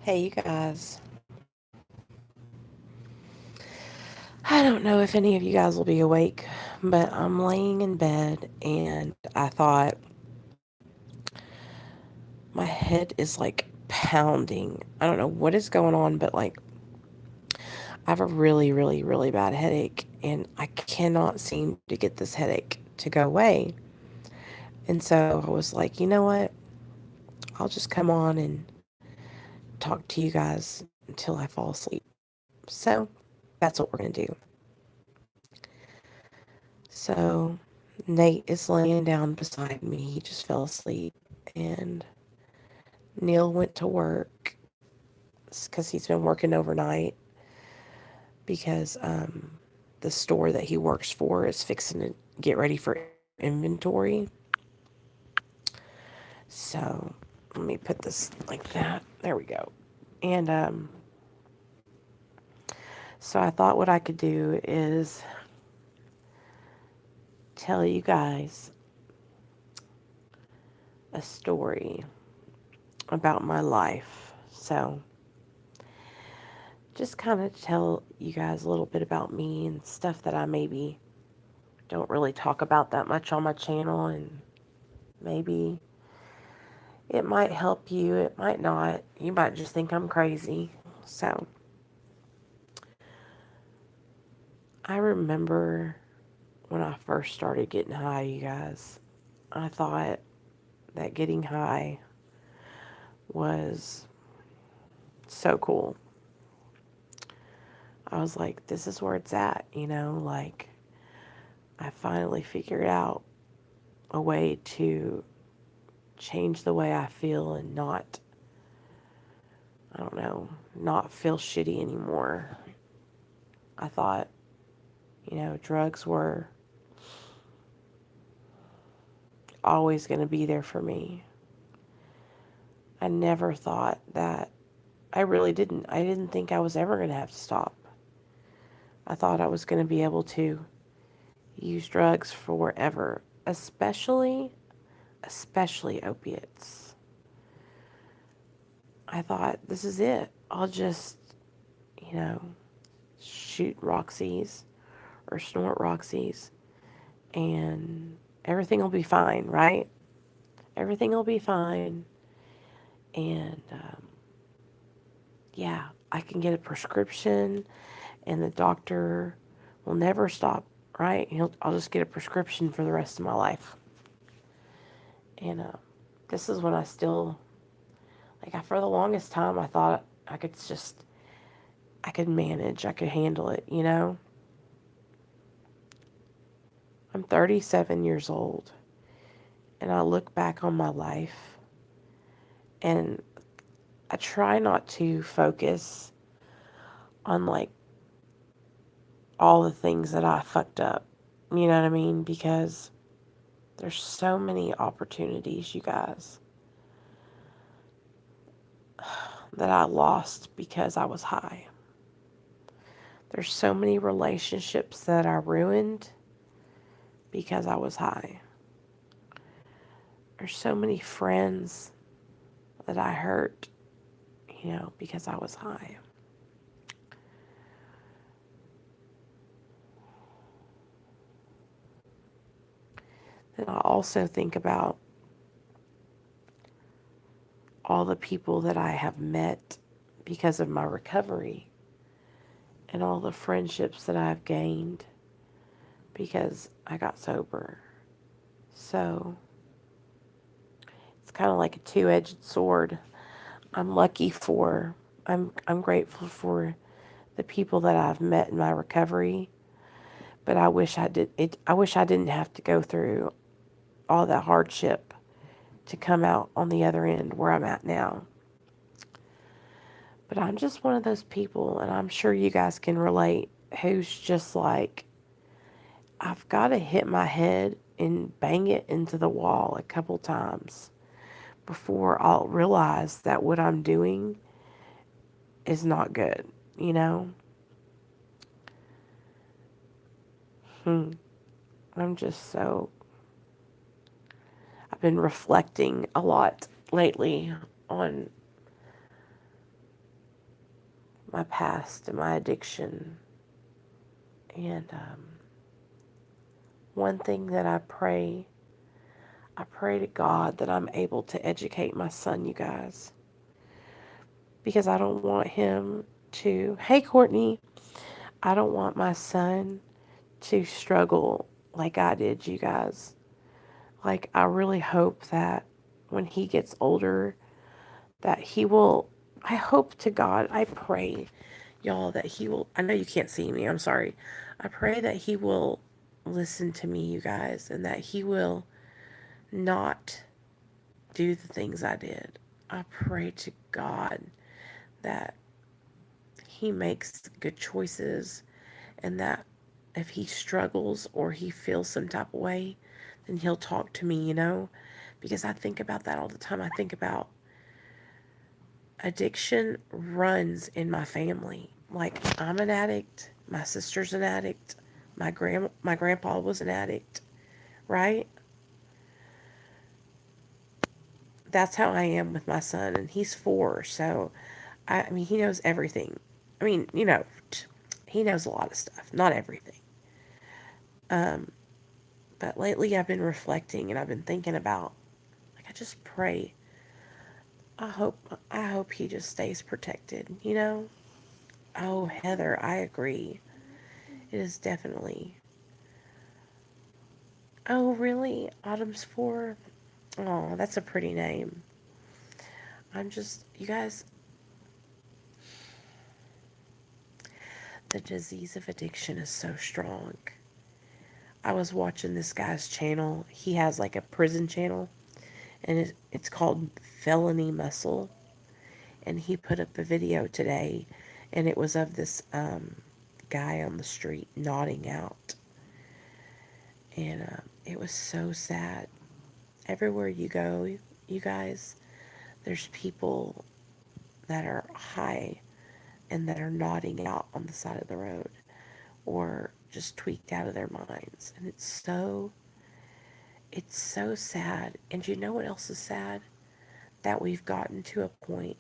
Hey, you guys. I don't know if any of you guys will be awake, but I'm laying in bed and I thought my head is like pounding. I don't know what is going on, but like I have a really, really, really bad headache and I cannot seem to get this headache to go away. And so I was like, you know what? I'll just come on and talk to you guys until I fall asleep. So that's what we're going to do. So Nate is laying down beside me. He just fell asleep. And Neil went to work because he's been working overnight because the store that he works for is fixing to get ready for inventory. So let me put this like that. There we go. And so I thought what I could do is tell you guys a story about my life. So just kind of tell you guys a little bit about me and stuff that I maybe don't really talk about that much on my channel, and maybe it might help you, it might not. You might just think I'm crazy. So, I remember when I first started getting high, you guys, I thought that getting high was so cool. I was like, this is where it's at, like I finally figured out a way to change the way I feel and not, I don't know, not feel shitty anymore. I thought, drugs were always going to be there for me. I never thought that, I really didn't. I didn't think I was ever going to have to stop. I thought I was going to be able to use drugs forever, especially opiates. I thought, this is it. I'll just, you know, shoot Roxy's or snort Roxy's and everything will be fine, right? Everything will be fine. And yeah, I can get a prescription and the doctor will never stop, right? I'll just get a prescription for the rest of my life. And this is when I still, for the longest time, I thought I could manage, I could handle it. I'm 37 years old, and I look back on my life, and I try not to focus on, all the things that I fucked up. You know what I mean? Because there's so many opportunities, you guys, that I lost because I was high. There's so many relationships that I ruined because I was high. There's so many friends that I hurt, because I was high. Then I also think about all the people that I have met because of my recovery and all the friendships that I've gained because I got sober. So it's kind of like a two-edged sword. I'm lucky for I'm grateful for the people that I've met in my recovery, but I wish I didn't have to go through all that hardship to come out on the other end where I'm at now. But I'm just one of those people, and I'm sure you guys can relate, who's just like, I've got to hit my head and bang it into the wall a couple times before I'll realize that what I'm doing is not good, you know? Hmm. I'm just so, I've been reflecting a lot lately on my past and my addiction. And one thing that I pray to God that I'm able to educate my son, you guys, because I don't want him to, hey Courtney, I don't want my son to struggle like I did, you guys. Like, I really hope that when he gets older, that he will, I hope to God, I pray, y'all, that he will, I know you can't see me, I'm sorry. I pray that he will listen to me, you guys, and that he will not do the things I did. I pray to God that he makes good choices and that if he struggles or he feels some type of way, then he'll talk to me, you know? Because I think about that all the time. I think about addiction runs in my family. Like, I'm an addict, my sister's an addict, my grandpa was an addict, right? That's how I am with my son, and he's 4, so I mean, he knows everything. I mean, you know, he knows a lot of stuff, not everything. Um, but lately I've been reflecting and I've been thinking about, like, I just pray. I hope he just stays protected, you know? Oh, Heather, I agree. It is definitely. Oh, really? Autumn's 4? Oh, that's a pretty name. You guys, the disease of addiction is so strong. I was watching this guy's channel. He has like a prison channel, and it's called Felony Muscle. And he put up a video today, and it was of this guy on the street nodding out. And it was so sad. Everywhere you go, you guys, there's people that are high and that are nodding out on the side of the road or just tweaked out of their minds. And it's so sad. And you know what else is sad? That we've gotten to a point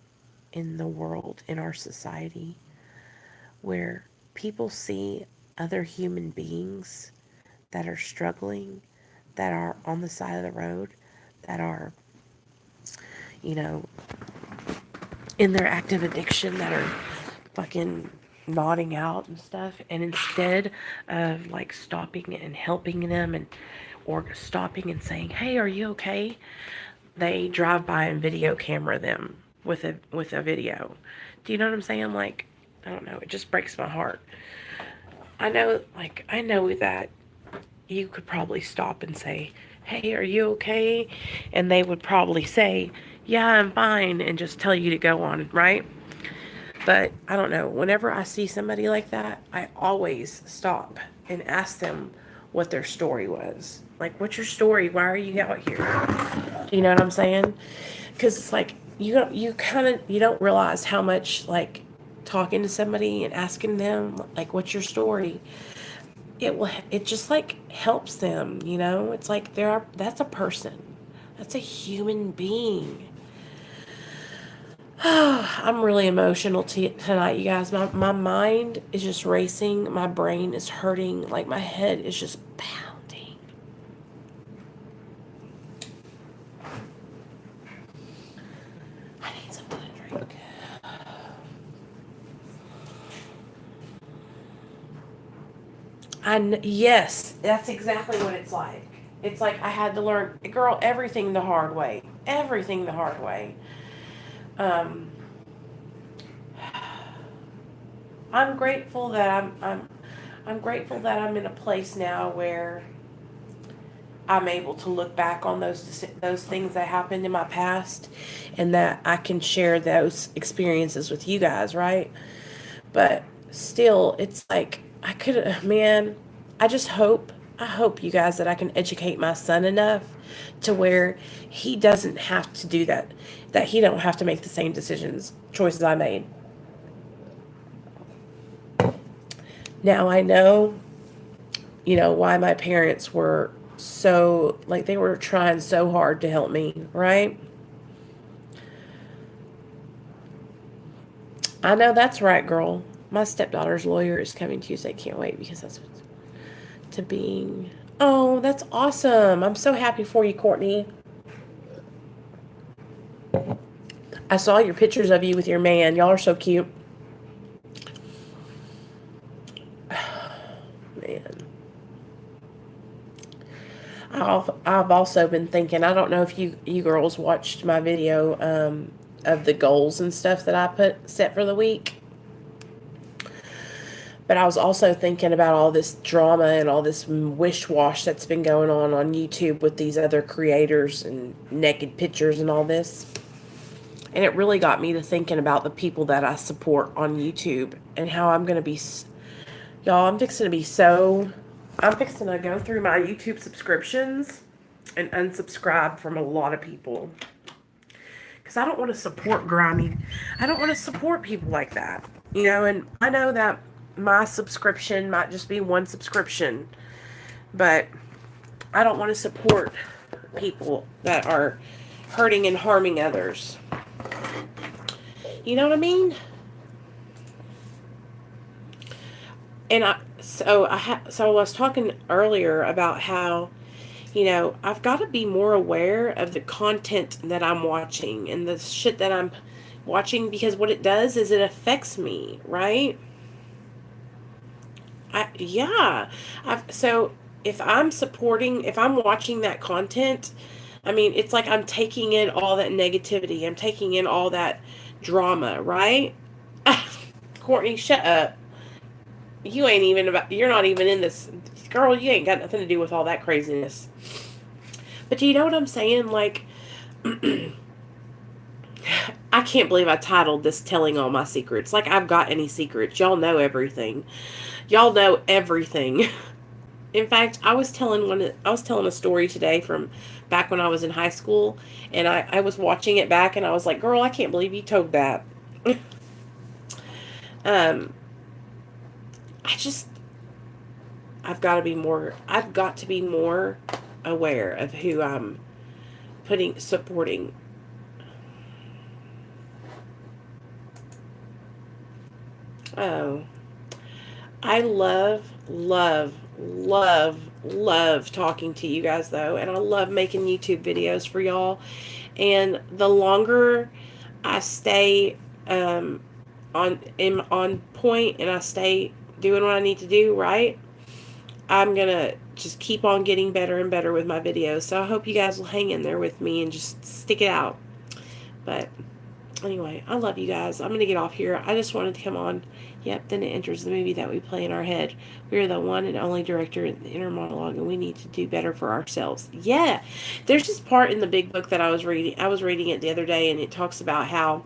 in the world, in our society, where people see other human beings that are struggling, that are on the side of the road, that are, you know, in their active addiction, that are fucking nodding out and stuff. And instead of like stopping and helping them and or stopping and saying, hey, are you okay? They drive by and video camera them with a video. Do you know what I'm saying? Like, I don't know, it just breaks my heart. I know that you could probably stop and say, hey, are you okay? And they would probably say, yeah, I'm fine, and just tell you to go on, right? But I don't know, whenever I see somebody like that, I always stop and ask them what their story was. Like, what's your story? Why are you out here? You know what I'm saying? Because it's like, you don't realize how much, like, talking to somebody and asking them, like, what's your story? It just like helps them, you know? It's like that's a person. That's a human being. I'm really emotional tonight, you guys. My mind is just racing. My brain is hurting. Like, my head is just pounding. I need something to drink. Yes, that's exactly what it's like. It's like I had to learn, girl, everything the hard way. Everything the hard way. Um, I'm grateful that I'm grateful that I'm in a place now where I'm able to look back on those things that happened in my past, and that I can share those experiences with you guys, right? But still, it's like I could, man. I hope you guys that I can educate my son enough to where he doesn't have to do that, that he don't have to make the same choices I made. Now I know, you know, why my parents were so, like, they were trying so hard to help me, right? I know that's right, girl. My stepdaughter's lawyer is coming Tuesday. Can't wait because that's what's to being. Oh, that's awesome. I'm so happy for you, Courtney. I saw your pictures of you with your man. Y'all are so cute. Man. I've also been thinking, I don't know if you girls watched my video of the goals and stuff that I set for the week. But I was also thinking about all this drama and all this wish wash that's been going on YouTube with these other creators and naked pictures and all this. And it really got me to thinking about the people that I support on YouTube and how I'm going to be. Y'all, I'm fixing to be so. I'm fixing to go through my YouTube subscriptions and unsubscribe from a lot of people. Because I don't want to support grimy. I don't want to support people like that. You know, and I know that my subscription might just be one subscription. But I don't want to support people that are hurting and harming others. You know what I mean? And I was talking earlier about how, you know, I've got to be more aware of the content that I'm watching and the shit that I'm watching, because what it does is it affects me, right? So if I'm watching that content, I mean, it's like I'm taking in all that negativity. I'm taking in all that drama, right? Courtney, shut up. You're not even in this. Girl, you ain't got nothing to do with all that craziness. But do you know what I'm saying? Like, I can't believe I titled this Telling All My Secrets. Like I've got any secrets. Y'all know everything. Y'all know everything. In fact, I was telling a story today from back when I was in high school, and I was watching it back, and I was like, girl, I can't believe you told that. I've got to be more aware of who I'm supporting. Oh, I love talking to you guys though, and I love making YouTube videos for y'all. And the longer I stay on point and I stay doing what I need to do, right, I'm gonna just keep on getting better and better with my videos. So I hope you guys will hang in there with me and just stick it out. But anyway, I love you guys. I'm gonna get off here. I just wanted to come on. Yep, then it enters the movie that we play in our head. We are the one and only director in the inner monologue, and we need to do better for ourselves. Yeah, there's this part in the big book that I was reading. I was reading it the other day, and it talks about how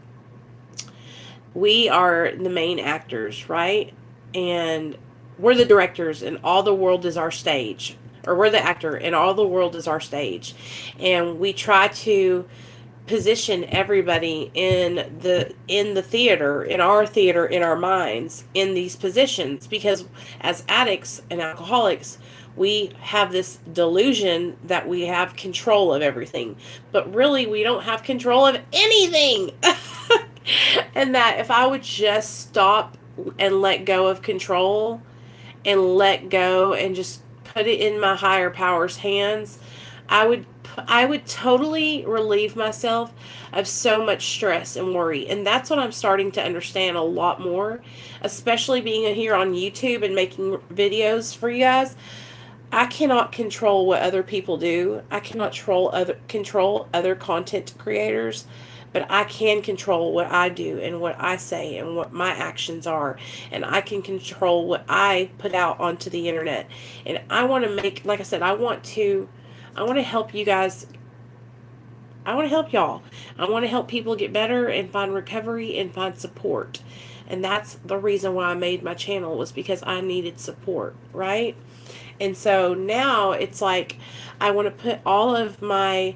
we are the main actors, right? And we're the directors, and all the world is our stage. Or we're the actor, and all the world is our stage. And we try to position everybody in the theater, in our minds, in these positions, because as addicts and alcoholics, we have this delusion that we have control of everything, but really we don't have control of anything. And that if I would just stop and let go of control and let go and just put it in my higher power's hands, I would totally relieve myself of so much stress and worry. And that's what I'm starting to understand a lot more, especially being here on YouTube and making videos for you guys. I cannot control what other people do. I cannot control other content creators, but I can control what I do and what I say and what my actions are. And I can control what I put out onto the internet. And I want to make, like I said, I want to help you guys. I want to help y'all. I want to help people get better and find recovery and find support. And that's the reason why I made my channel, was because I needed support, right? And so now it's like I want to put all my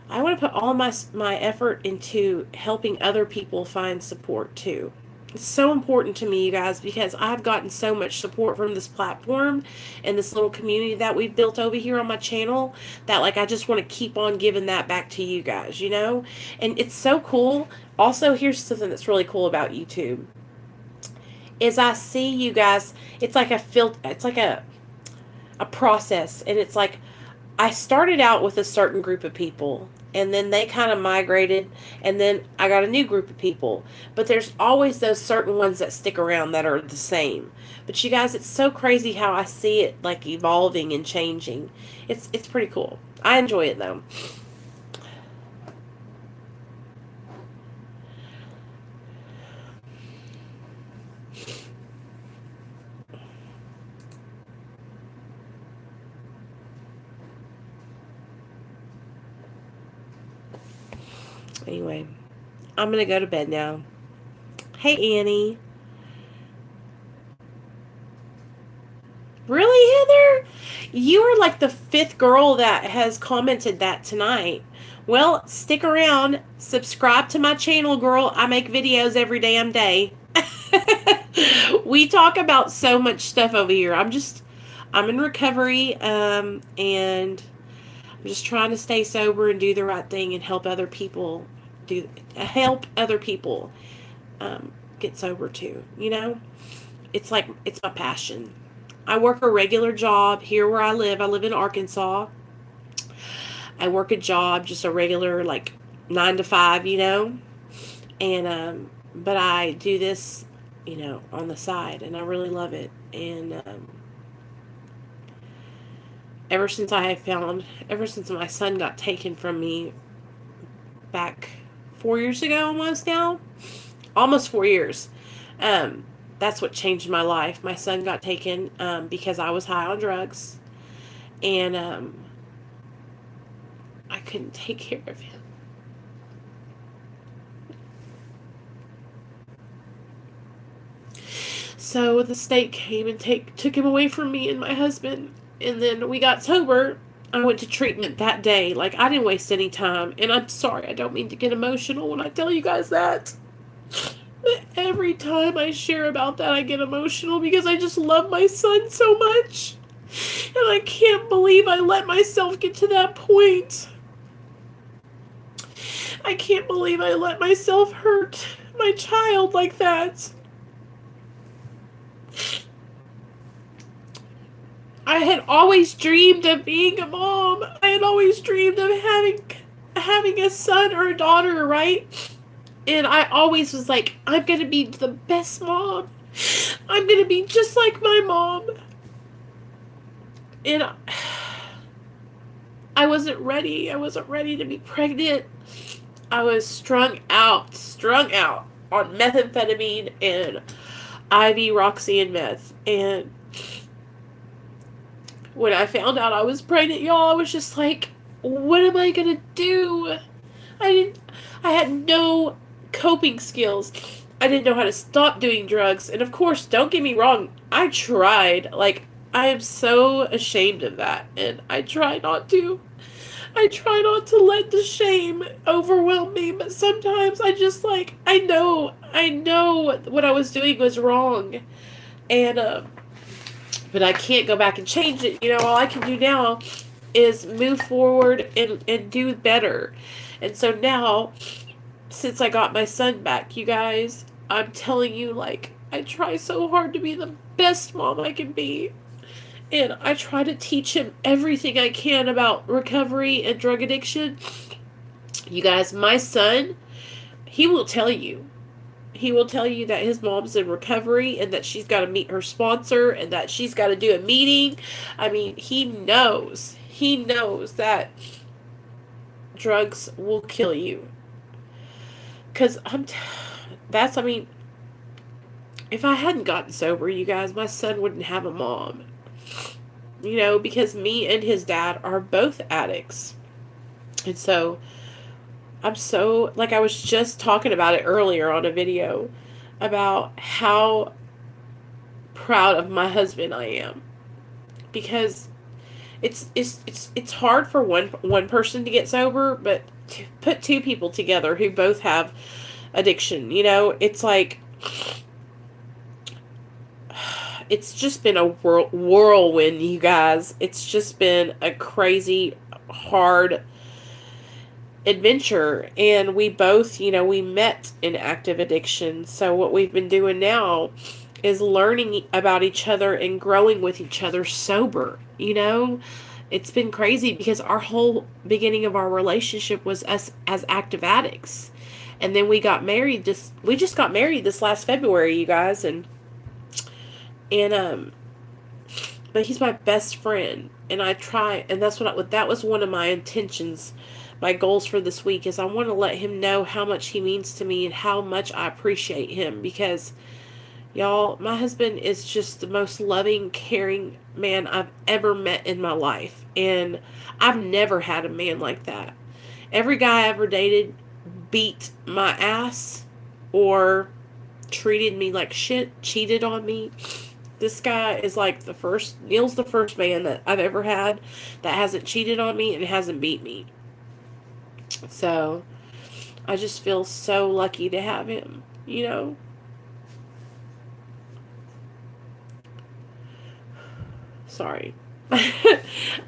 effort into helping other people find support too. It's so important to me, you guys, because I've gotten so much support from this platform and this little community that we've built over here on my channel that, like, I just want to keep on giving that back to you guys, you know? And it's so cool. Also, here's something that's really cool about YouTube is I see you guys, it's like it's like a process, and it's like I started out with a certain group of people, and then they kind of migrated, and then I got a new group of people. But there's always those certain ones that stick around that are the same. But you guys, it's so crazy how I see it like evolving and changing. It's pretty cool. I enjoy it though. Anyway, I'm gonna go to bed now. Hey Annie. Really, Heather? You are like the fifth girl that has commented that tonight. Well, stick around. Subscribe to my channel, girl. I make videos every damn day. We talk about so much stuff over here. I'm in recovery, and I'm just trying to stay sober and do the right thing and help other people get sober too. You know, it's my passion. I work a regular job here where I live. I live in Arkansas. I work a job, just a regular, like, 9 to 5, you know, and but I do this, you know, on the side, and I really love it. And ever since my son got taken from me back 4 years ago, almost 4 years. Um, that's what changed my life. My son got taken because I was high on drugs, and I couldn't take care of him. So the state came and took him away from me and my husband, and then we got sober. I went to treatment that day. Like, I didn't waste any time, and I'm sorry, I don't mean to get emotional when I tell you guys that. But every time I share about that, I get emotional because I just love my son so much. And I can't believe I let myself get to that point. I can't believe I let myself hurt my child like that. I had always dreamed of being a mom. I had always dreamed of having a son or a daughter, right? And I always was like, I'm going to be the best mom. I'm going to be just like my mom. And I wasn't ready. I wasn't ready to be pregnant. I was strung out on methamphetamine and IV Roxy and meth. And when I found out I was pregnant, y'all, I was just like, what am I going to do? I had no coping skills. I didn't know how to stop doing drugs. And of course, don't get me wrong, I tried. Like, I am so ashamed of that. And I try not to. I try not to let the shame overwhelm me. But sometimes I just, like, I know what I was doing was wrong. And, but I can't go back and change it. You know, all I can do now is move forward and do better. And so now, since I got my son back, you guys, I'm telling you, like, I try so hard to be the best mom I can be. And I try to teach him everything I can about recovery and drug addiction. You guys, my son, he will tell you. He will tell you that his mom's in recovery and that she's got to meet her sponsor and that she's got to do a meeting. I mean, he knows. He knows that drugs will kill you. Because I mean, if I hadn't gotten sober, you guys, my son wouldn't have a mom. You know, because me and his dad are both addicts. And so, I'm so, like, I was just talking about it earlier on a video about how proud of my husband I am. Because it's hard for one person to get sober, but to put two people together who both have addiction, you know, it's like it's just been a whirlwind, you guys. It's just been a crazy, hard adventure. And we both, we met in active addiction. So what we've been doing now is learning about each other and growing with each other sober. It's been crazy because our whole beginning of our relationship was us as active addicts. And then we got married we just got married this last February, you guys, and but he's my best friend, and that was one of my intentions, my goals for this week, is I want to let him know how much he means to me and how much I appreciate him, because y'all, my husband is just the most loving, caring man I've ever met in my life, and I've never had a man like that. Every guy I ever dated beat my ass or treated me like shit, cheated on me. This guy is like Neil's the first man that I've ever had that hasn't cheated on me and hasn't beat me. So, I just feel so lucky to have him, Sorry.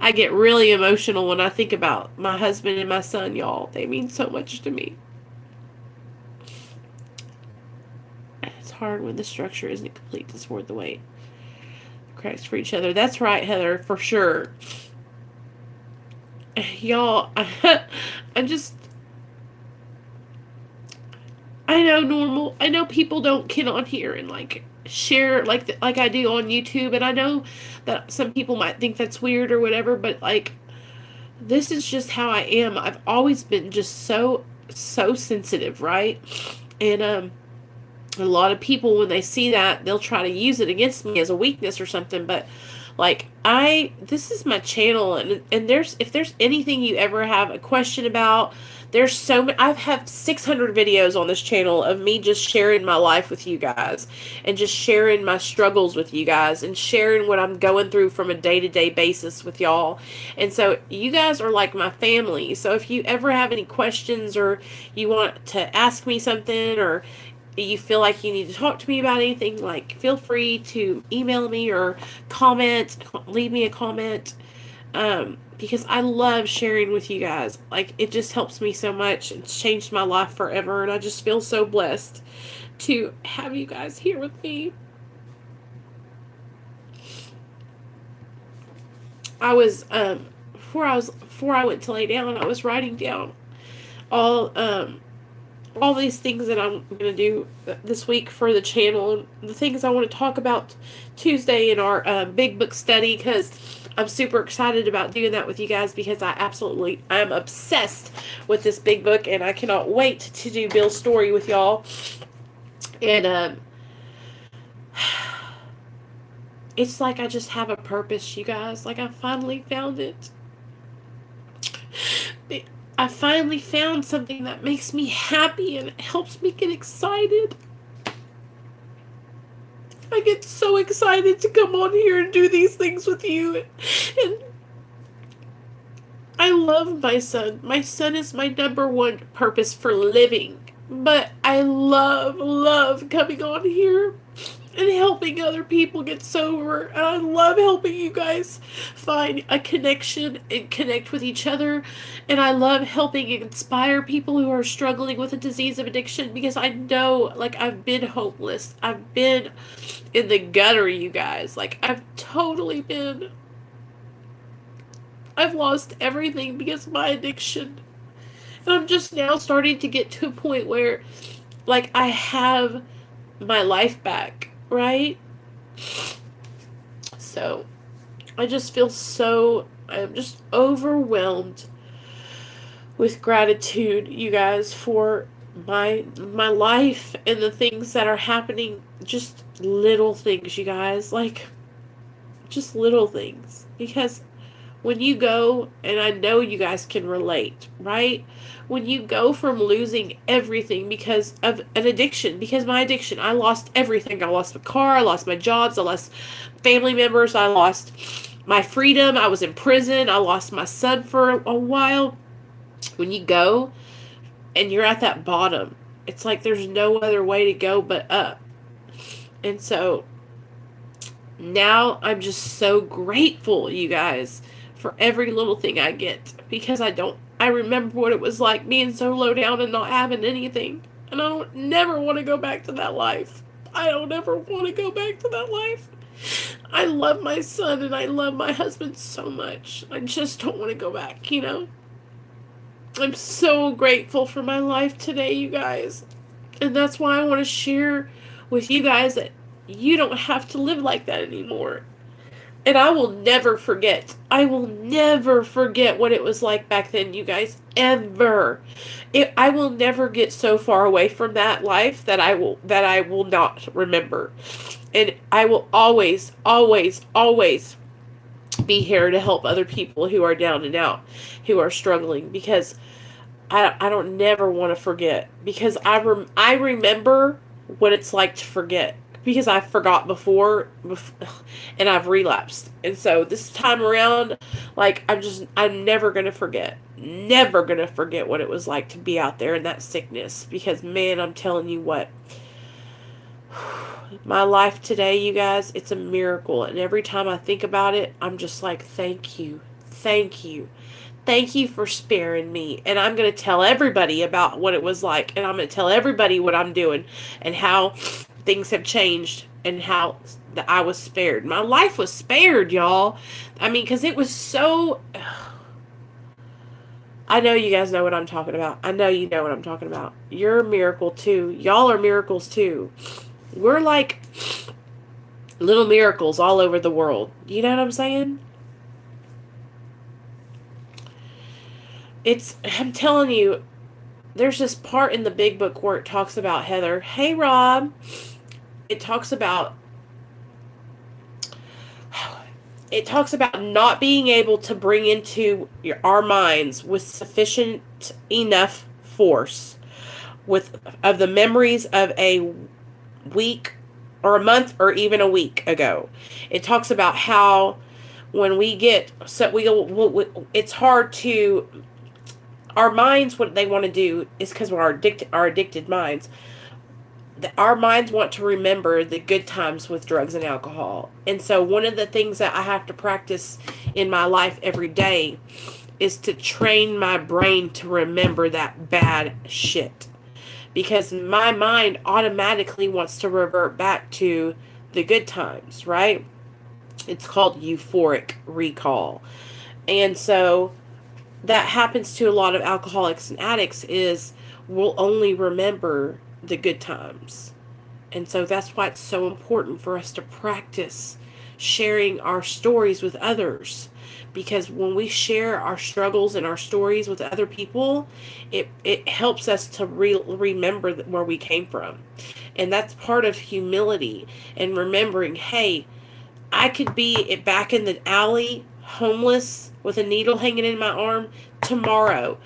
I get really emotional when I think about my husband and my son, y'all. They mean so much to me. It's hard when the structure isn't complete to support the weight. Cracks for each other. That's right, Heather, for sure. Y'all, I know people don't get on here and share like I do on YouTube, and I know that some people might think that's weird or whatever, but this is just how I am. I've always been just so sensitive, right? And a lot of people, when they see that, they'll try to use it against me as a weakness or something, but this is my channel, and if there's anything you ever have a question about, there's so many. I've had 600 videos on this channel of me just sharing my life with you guys, and just sharing my struggles with you guys, and sharing what I'm going through from a day-to-day basis with y'all. And so you guys are like my family. So if you ever have any questions, or you want to ask me something, or you feel like you need to talk to me about anything, feel free to email me or leave me a comment, because I love sharing with you guys. It just helps me so much. It's changed my life forever, and I just feel so blessed to have you guys here with me. I was, before I went to lay down, I was writing down all these things that I'm going to do this week for the channel, and the things I want to talk about Tuesday in our big book study, because I'm super excited about doing that with you guys, because I'm obsessed with this big book, and I cannot wait to do Bill's story with y'all. And it's like I just have a purpose, you guys. I finally found it. I finally found something that makes me happy, and it helps me get excited. I get so excited to come on here and do these things with you. And I love my son. My son is my number one purpose for living. But I love coming on here and helping other people get sober. And I love helping you guys find a connection and connect with each other. And I love helping inspire people who are struggling with a disease of addiction, because I know, I've been hopeless. I've been in the gutter, you guys. I've totally been. I've lost everything because of my addiction. And I'm just now starting to get to a point where, I have my life back, right? So, I just feel I'm just overwhelmed with gratitude, you guys, for my life and the things that are happening. Just little things, you guys, just little things, because when you go, and I know you guys can relate, right? When you go from losing everything because of an addiction, because my addiction, I lost everything. I lost my car, I lost my jobs, I lost family members, I lost my freedom, I was in prison, I lost my son for a while. When you go and you're at that bottom, It's like there's no other way to go but up. And so now I'm just so grateful, you guys, for every little thing I get, because I remember what it was like being so low down and not having anything. And I don't never want to go back to that life. I don't ever want to go back to that life. I love my son and I love my husband so much. I just don't want to go back, you know? I'm so grateful for my life today, you guys. And that's why I want to share with you guys that you don't have to live like that anymore. And I will never forget. I will never forget what it was like back then, you guys. Ever. I will never get so far away from that life that I will not remember. And I will always, always, always be here to help other people who are down and out, who are struggling, because I don't never want to forget, because I remember what it's like to forget, because I forgot before and I've relapsed. And so this time around, like, I'm never going to forget. Never going to forget what it was like to be out there in that sickness, because man, I'm telling you what, my life today, you guys, it's a miracle. And every time I think about it, I'm just like, thank you. Thank you. Thank you for sparing me. And I'm going to tell everybody about what it was like. And I'm going to tell everybody what I'm doing and how things have changed and how I was spared. My life was spared, y'all. I mean, because it was so... I know you guys know what I'm talking about. I know you know what I'm talking about. You're a miracle too. Y'all are miracles too. We're like little miracles all over the world. You know what I'm saying? I'm telling you, there's this part in the big book where it talks about Heather. Hey, Rob. It talks about not being able to bring into our minds with sufficient enough force of the memories of a week or a month or even a week ago. It talks about how when we get it's hard to, our minds, what they want to do is, because we're our addicted minds, our minds want to remember the good times with drugs and alcohol. And so one of the things that I have to practice in my life every day is to train my brain to remember that bad shit. Because my mind automatically wants to revert back to the good times, right? It's called euphoric recall. And so that happens to a lot of alcoholics and addicts, is we'll only remember the good times. And so that's why it's so important for us to practice sharing our stories with others, because when we share our struggles and our stories with other people, it helps us to remember where we came from. And that's part of humility and remembering, hey, I could be back in the alley homeless with a needle hanging in my arm tomorrow,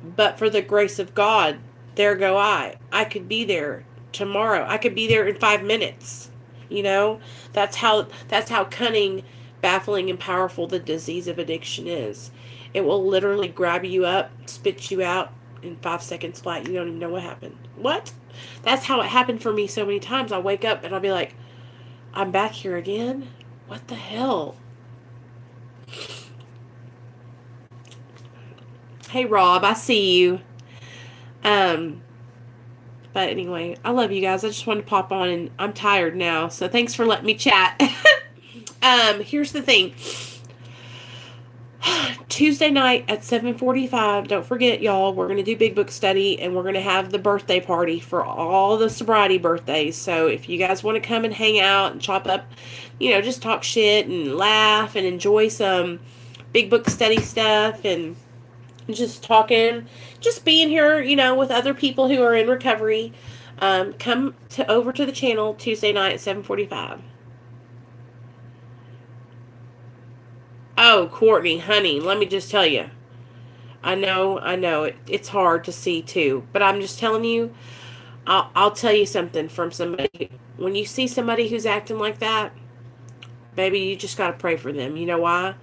but for the grace of God, there go I could be there tomorrow. I could be there in 5 minutes. You know, that's how cunning, baffling, and powerful the disease of addiction is. It will literally grab you up, spit you out in 5 seconds flat. You don't even know what happened. What? That's how it happened for me so many times. I wake up and I'll be like, I'm back here again? What the hell? Hey, Rob, I see you. But anyway, I love you guys. I just wanted to pop on, and I'm tired now, so thanks for letting me chat. Here's the thing. Tuesday night at 7:45, don't forget, y'all, we're going to do Big Book Study, and we're going to have the birthday party for all the sobriety birthdays. So if you guys want to come and hang out and chop up, just talk shit and laugh and enjoy some Big Book Study stuff and just talking, just being here, with other people who are in recovery, come over to the channel Tuesday night at 7:45. Oh, Courtney, honey, let me just tell you. I know, it's hard to see too, but I'm just telling you, I'll tell you something from somebody. When you see somebody who's acting like that, baby, you just got to pray for them. You know why?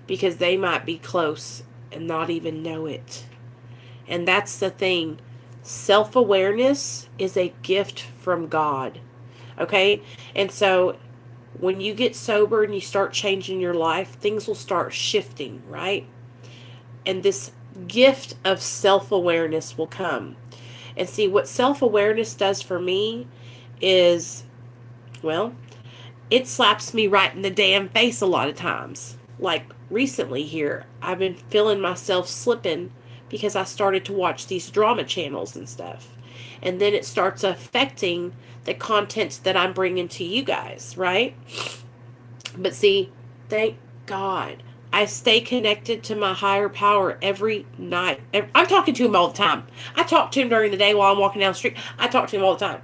Because they might be close and not even know it. And that's the thing. Self-awareness is a gift from God. Okay? And so when you get sober and you start changing your life, things will start shifting, right? And this gift of self-awareness will come. And see, what self-awareness does for me is, well, it slaps me right in the damn face a lot of times. Like recently here, I've been feeling myself slipping because I started to watch these drama channels and stuff. And then it starts affecting the content that I'm bringing to you guys, right? But see, thank God, I stay connected to my higher power every night. I'm talking to him all the time. I talk to him during the day while I'm walking down the street. I talk to him all the time.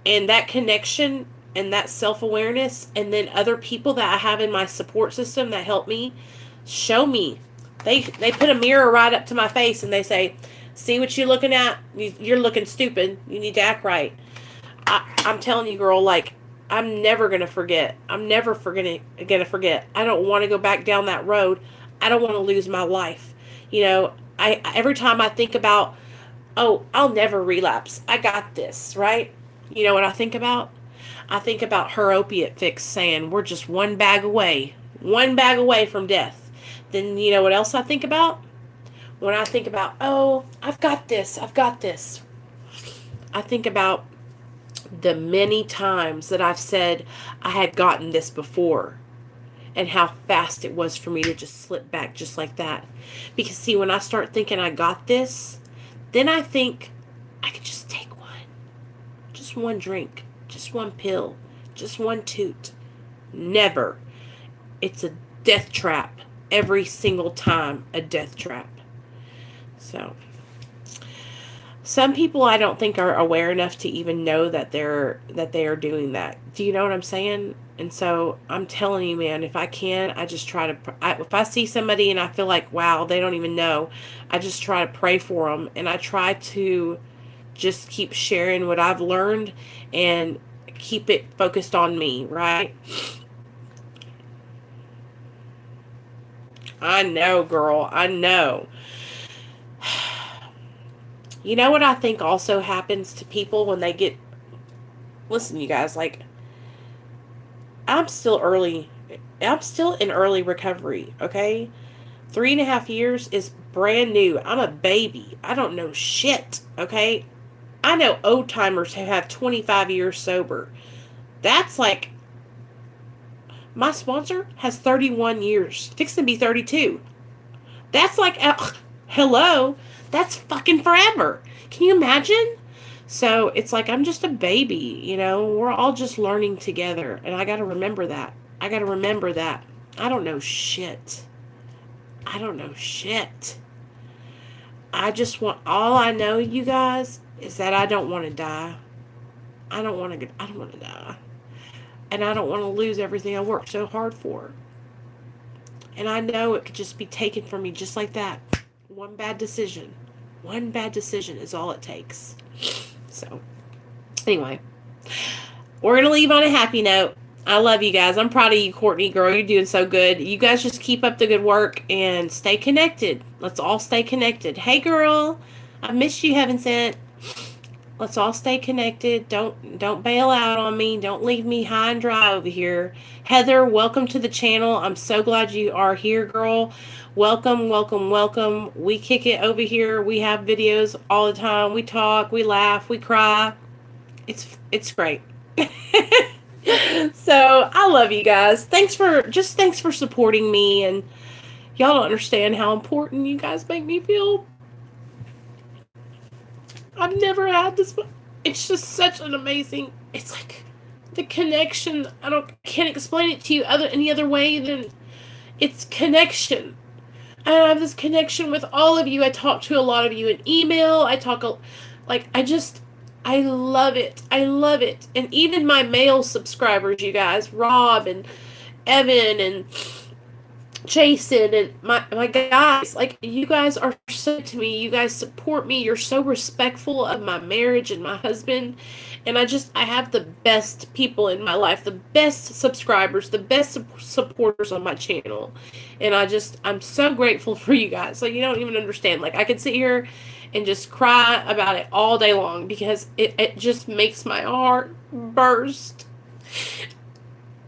And that connection and that self-awareness, and then other people that I have in my support system that help me, show me. They put a mirror right up to my face and they say, see what you're looking at? You're looking stupid. You need to act right. I'm telling you, girl, like, I'm never going to forget. I'm never going to forget. I don't want to go back down that road. I don't want to lose my life. You know, every time I think about, oh, I'll never relapse. I got this, right? You know what I think about? I think about her opiate fix saying, we're just one bag away from death. Then you know what else I think about? When I think about, oh, I've got this. I think about the many times that I've said I had gotten this before and how fast it was for me to just slip back just like that. Because see, when I start thinking I got this, then I think I could just take just one drink, just one pill, just one toot. Never. It's a death trap. Every single time, a death trap. So, some people I don't think are aware enough to even know that they are doing that. Do you know what I'm saying? And so I'm telling you, man, if I can, I just try to. If I see somebody and I feel like, wow, they don't even know, I just try to pray for them, and I try to just keep sharing what I've learned and keep it focused on me, right? I know, girl. I know. You know what I think also happens to people when they get... Listen, you guys, like, I'm still in early recovery, okay? 3.5 years is brand new. I'm a baby. I don't know shit, okay? I know old timers who have 25 years sober. That's like, my sponsor has 31 years, fixing to be 32. That's like, hello, that's fucking forever. Can you imagine? So it's like, I'm just a baby, you know, we're all just learning together. And I got to remember that. I don't know shit. I just want, all I know, you guys, is that I don't want to die. I don't want to die. And I don't want to lose everything I worked so hard for. And I know it could just be taken from me just like that. One bad decision is all it takes. So, anyway, we're going to leave on a happy note. I love you guys. I'm proud of you, Courtney, girl. You're doing so good. You guys just keep up the good work and stay connected. Let's all stay connected. Hey, girl, I missed you, Heaven Sent. Let's all stay connected. Don't bail out on me. Don't leave me high and dry over here. Heather, welcome to the channel. I'm so glad you are here, girl. Welcome. We kick it over here. We have videos all the time. We talk, we laugh, we cry. It's great. So I love you guys. Thanks for supporting me, and y'all don't understand how important you guys make me feel. I've never had this, but it's just such an amazing, it's like the connection. Can't explain it to you any other way than it's connection. And I have this connection with all of you. I talk to a lot of you in email. I love it. And even my male subscribers, you guys, Rob and Evan and Jason and my guys, like, you guys are so to me. You guys support me. You're so respectful of my marriage and my husband. And I have the best people in my life, the best subscribers, the best supporters on my channel. And I'm so grateful for you guys. Like, you don't even understand. Like, I could sit here and just cry about it all day long because it just makes my heart burst.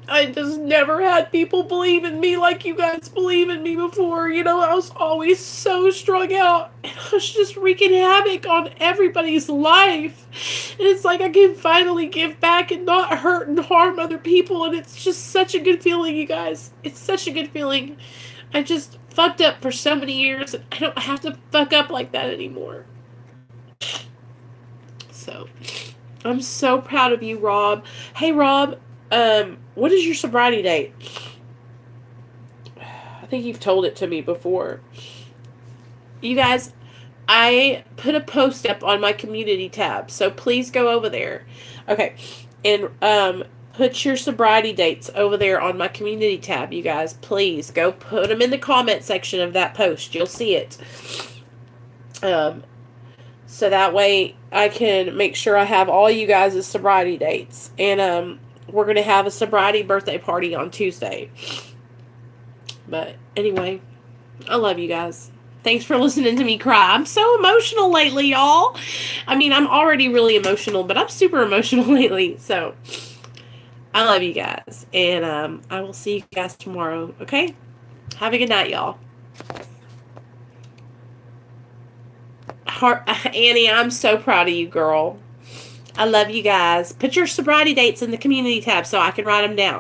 I just never had people believe in me like you guys believe in me before. You know, I was always so strung out. And I was just wreaking havoc on everybody's life. And it's like I can finally give back and not hurt and harm other people. And it's just such a good feeling, you guys. It's such a good feeling. I just fucked up for so many years, and I don't have to fuck up like that anymore. So, I'm so proud of you, Rob. Hey, Rob, what is your sobriety date? I think you've told it to me before. You guys, I put a post up on my community tab, so please go over there. Okay, and put your sobriety dates over there on my community tab, you guys. Please go put them in the comment section of that post. You'll see it. So that way I can make sure I have all you guys' sobriety dates. And we're going to have a sobriety birthday party on Tuesday. But anyway, I love you guys. Thanks for listening to me cry. I'm so emotional lately, y'all. I mean, I'm already really emotional, but I'm super emotional lately. So I love you guys. And I will see you guys tomorrow. Okay? Have a good night, y'all. Annie, I'm so proud of you, girl. I love you guys. Put your sobriety dates in the community tab so I can write them down.